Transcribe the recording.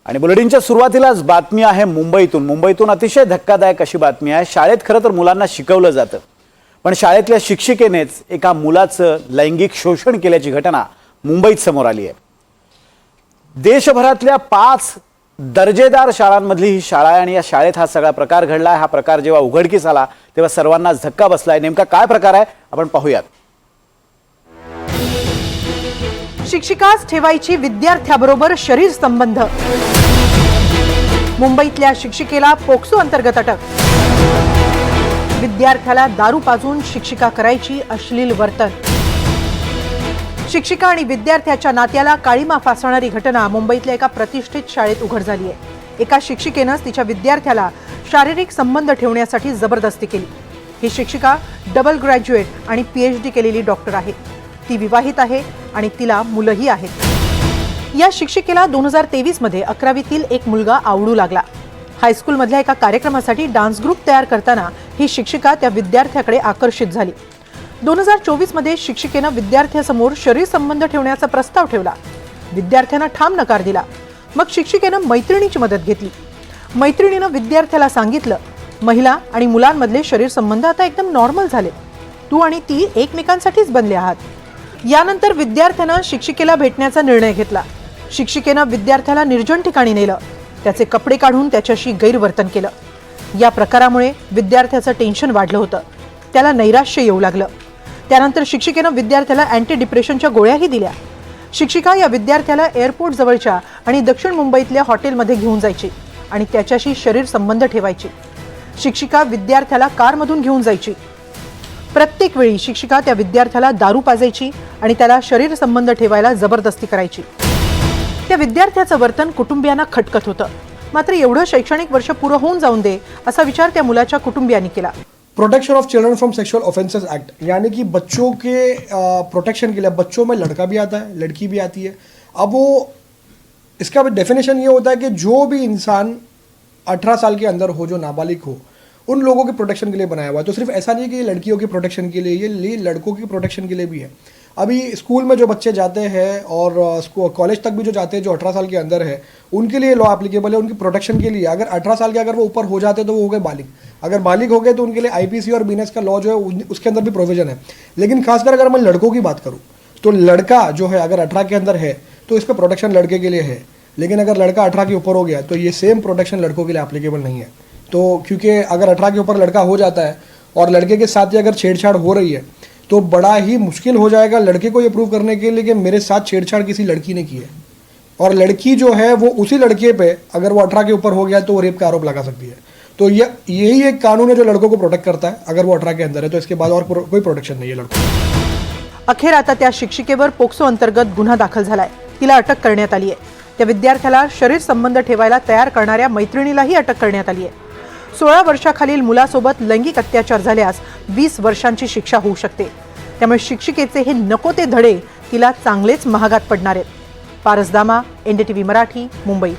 आणि बुलेटिनच्या सुरुवातीलाच बातमी आहे मुंबईतून अतिशय धक्कादायक अशी बातमी आहे। शाळेत खरं तर मुलांना शिकवलं जातं, पण शाळेतल्या शिक्षिकेनेच एका मुलाचं लैंगिक शोषण केल्याची घटना मुंबईत समोर आली आहे। देशभरातल्या 5 दर्जेदार शाळांमधली ही शाळा आहे आणि या शाळेत हा सगळा प्रकार घडला। हा प्रकार जेव्हा उघडकीस आला तेव्हा सर्वांनाच धक्का बसलाय। नेमका काय प्रकार आहे आपण पाहूयात। शिक्षिकाच ठेवायची विद्यार्थ्याबरोबर शरीर संबंध। मुंबईतल्या शिक्षिकेला पोक्सो अंतर्गत अटक। विद्यार्थ्याला दारू पाजून शिक्षिका करायची अश्लील वर्तन। शिक्षिका आणि विद्यार्थ्याच्या नात्याला काळीमा फासणारी घटना मुंबईतल्या एका प्रतिष्ठित शाळेत उघड झाली आहे। एका शिक्षिकेनंच तिच्या विद्यार्थ्याला शारीरिक संबंध ठेवण्यासाठी जबरदस्ती केली। ही शिक्षिका डबल ग्रॅज्युएट आणि PhD केलेली डॉक्टर आहे। ती विवाहित आहे आणि तिला मुलंही आहेत। या शिक्षिकेला 2023 मध्ये 11वीतील एक मुलगा आवडू लागला। हायस्कूलमधल्या एका कार्यक्रमासाठी डान्स ग्रुप तयार करताना ही शिक्षिका त्या विद्यार्थ्याकडे आकर्षित झाली। 2024 मध्ये शिक्षिकेनं विद्यार्थ्यासमोर शरीर संबंध ठेवण्याचा प्रस्ताव ठेवला। विद्यार्थ्यानं ठाम नकार दिला। मग शिक्षिकेनं मैत्रिणीची मदत घेतली। मैत्रिणीनं विद्यार्थ्याला सांगितलं, महिला आणि मुलांमधले शरीर संबंध आता एकदम नॉर्मल झाले, तू आणि ती एकमेकांसाठीच बनले आहात। यानंतर विद्यार्थ्यानं शिक्षिकेला भेटण्याचा निर्णय घेतला। शिक्षिकेनं विद्यार्थ्याला निर्जन ठिकाणी नेलं, त्याचे कपडे काढून त्याच्याशी गैरवर्तन केलं। या प्रकारामुळे विद्यार्थ्याचं टेन्शन वाढलं होतं, त्याला नैराश्य येऊ लागलं। त्यानंतर शिक्षिकेनं विद्यार्थ्याला अँटी डिप्रेशनच्या गोळ्याही दिल्या। शिक्षिका या विद्यार्थ्याला एअरपोर्ट जवळच्या आणि दक्षिण मुंबईतल्या हॉटेलमध्ये घेऊन जायची आणि त्याच्याशी शरीर संबंध ठेवायची। शिक्षिका विद्यार्थ्याला कारमधून घेऊन जायची। प्रत्येक वेळी शिक्षिका त्या विद्यार्थ्याला दारू पाजायची आणि त्याला शरीर संबंध ठेवायला जबरदस्ती करायची। त्या विद्यार्थ्याचं वर्तन कुटुंबियांना खटकत होतं। मात्र एवढं शैक्षणिक वर्ष पूर्ण होऊन जाऊन दे असा विचार त्या मुलाच्या कुटुंबियांनी केला। Protection of children from sexual offences act, यानी कि बच्चों के प्रोटेक्शन के लिए बच्चों में लड़का भी आता है, लड़की भी आती है। अब वो इसका डेफिनेशन ये होता है कि जो भी इंसान 18 साल के अंदर हो, जो नाबालिग हो, उन लोगों के प्रोटेक्शन के लिए बनाया हुआ है। तो सिर्फ ऐसा नहीं कि ये लड़कियों की प्रोटेक्शन के लिए, ये लड़कों की प्रोटेक्शन के लिए भी है। अभी स्कूल में जो बच्चे जाते हैं और कॉलेज तक भी जो जाते हैं, जो 18 साल के अंदर है, उनके लिए लॉ एप्लीकेबल है, उनकी प्रोटेक्शन के लिए। अगर 18 साल के अगर वो ऊपर हो जाते तो वो हो गए बालिग। अगर बालिग हो गए तो उनके लिए IPC और BNS का लॉ जो है उसके अंदर भी प्रोविजन है। लेकिन खासकर अगर मैं लड़कों की बात करूँ तो लड़का जो है अगर 18 के अंदर है तो इस पर प्रोटेक्शन लड़के के लिए है। लेकिन अगर लड़का 18 के ऊपर हो गया तो ये सेम प्रोटेक्शन लड़कों के लिए एप्लीकेबल नहीं है। तो क्योंकि अगर 18 के ऊपर लड़का हो जाता है और लड़के के साथ ही अगर छेड़छाड़ हो रही है तो बड़ा ही मुश्किल हो जाएगा लड़के को ये प्रूव करने के लिए कि मेरे साथ छेड़छाड़ किसी लड़की ने की है। और लड़की जो है वो उसी लड़के पे अगर वो 18 के ऊपर हो गया तो वो रेप का आरोप लगा सकती है। तो यही एक कानून है जो लड़कों को प्रोटेक्ट करता है अगर वो 18 के अंदर है। तो इसके बाद और कोई प्रोटेक्शन नहीं है लड़कों। अखेर आता त्या शिक्षिकेवर पोक्सो अंतर्गत गुन्हा दाखल झालाय। तिला अटक करण्यात आली आहे। त्या विद्यार्थ्याला शरीर संबंध ठेवायला तयार करणाऱ्या मैत्रिणीलाही अटक करण्यात आली आहे। 16 वर्षाखालील मुलासोबत लैंगिक अत्याचार झाल्यास 20 वर्षांची शिक्षा होऊ शकते। त्यामुळे शिक्षिकेचे हे नको ते धडे तिला चांगलेच महागात पडणार आहेत। पारस दामा, NDTV मराठी, मुंबई।